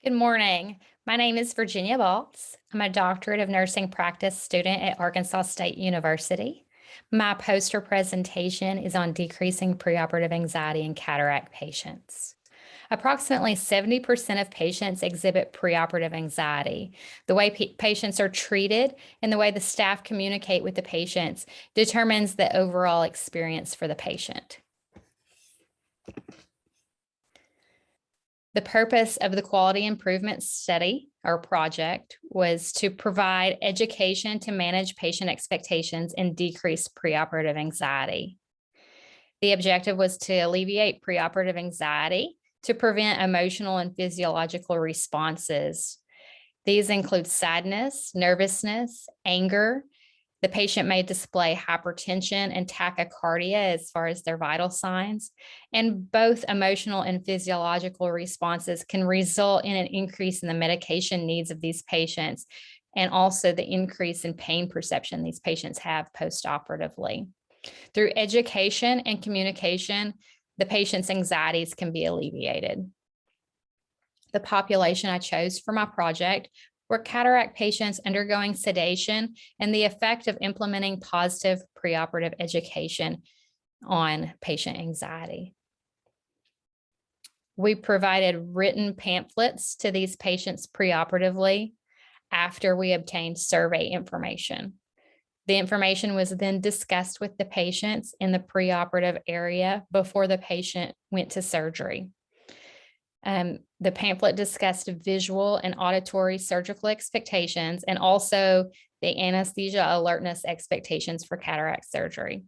Good morning. My name is Virginia Baltz. I'm a doctorate of nursing practice student at Arkansas State University. My poster presentation is on decreasing preoperative anxiety in cataract patients. Approximately 70% of patients exhibit preoperative anxiety. The way patients are treated and the way the staff communicate with the patients determines the overall experience for the patient. The purpose of the quality improvement study or project was to provide education to manage patient expectations and decrease preoperative anxiety. The objective was to alleviate preoperative anxiety to prevent emotional and physiological responses. These include sadness, nervousness, anger. The patient may display hypertension and tachycardia as far as their vital signs, and both emotional and physiological responses can result in an increase in the medication needs of these patients and also the increase in pain perception these patients have postoperatively. Through education and communication, the patient's anxieties can be alleviated. The population I chose for my project were cataract patients undergoing sedation and the effect of implementing positive preoperative education on patient anxiety. We provided written pamphlets to these patients preoperatively after we obtained survey information. The information was then discussed with the patients in the preoperative area before the patient went to surgery. The pamphlet discussed visual and auditory surgical expectations and also the anesthesia alertness expectations for cataract surgery.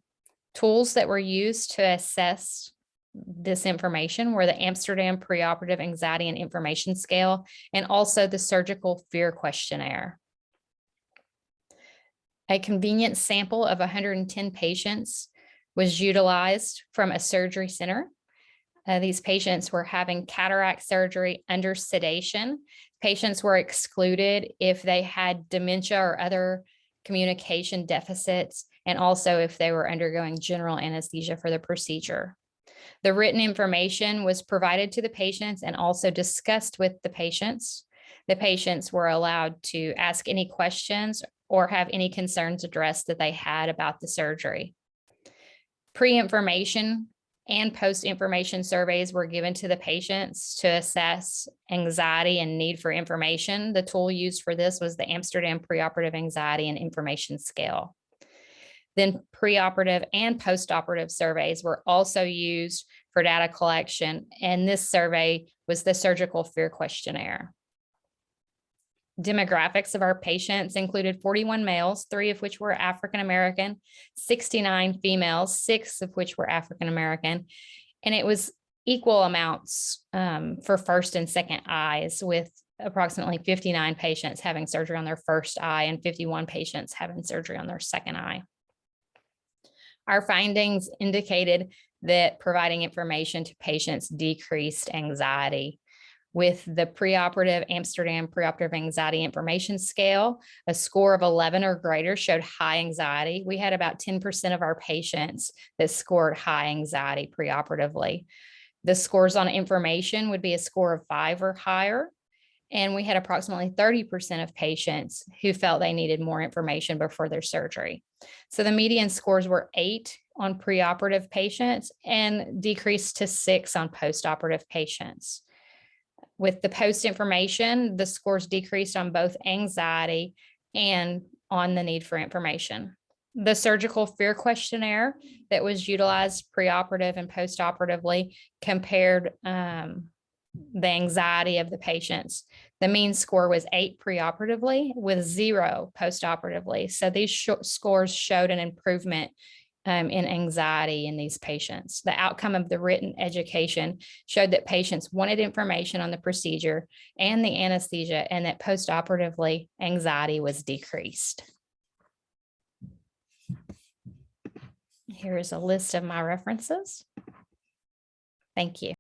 Tools that were used to assess this information were the Amsterdam Preoperative Anxiety and Information Scale and also the Surgical Fear Questionnaire. A convenient sample of 110 patients was utilized from a surgery center. These patients were having cataract surgery under sedation. Patients were excluded if they had dementia or other communication deficits, and also if they were undergoing general anesthesia for the procedure. The written information was provided to the patients and also discussed with the patients. The patients were allowed to ask any questions or have any concerns addressed that they had about the surgery. Pre-information and post-information surveys were given to the patients to assess anxiety and need for information. The tool used for this was the Amsterdam Preoperative Anxiety and Information Scale. Then preoperative and postoperative surveys were also used for data collection, and this survey was the Surgical Fear Questionnaire. Demographics of our patients included 41 males, 3 of which were African American, 69 females, 6 of which were African American, and it was equal amounts for first and second eyes, with approximately 59 patients having surgery on their first eye and 51 patients having surgery on their second eye. Our findings indicated that providing information to patients decreased anxiety. With the preoperative Amsterdam Preoperative Anxiety Information Scale, a score of 11 or greater showed high anxiety. We had about 10% of our patients that scored high anxiety preoperatively. The scores on information would be a score of 5 or higher. And we had approximately 30% of patients who felt they needed more information before their surgery. So the median scores were 8 on preoperative patients and decreased to 6 on postoperative patients. With the post information, the scores decreased on both anxiety and on the need for information. The Surgical Fear Questionnaire that was utilized preoperative and postoperatively compared the anxiety of the patients. The mean score was 8 preoperatively with 0 postoperatively. So these scores showed an improvement in anxiety in these patients. The outcome of the written education showed that patients wanted information on the procedure and the anesthesia, and that postoperatively anxiety was decreased. Here is a list of my references. Thank you.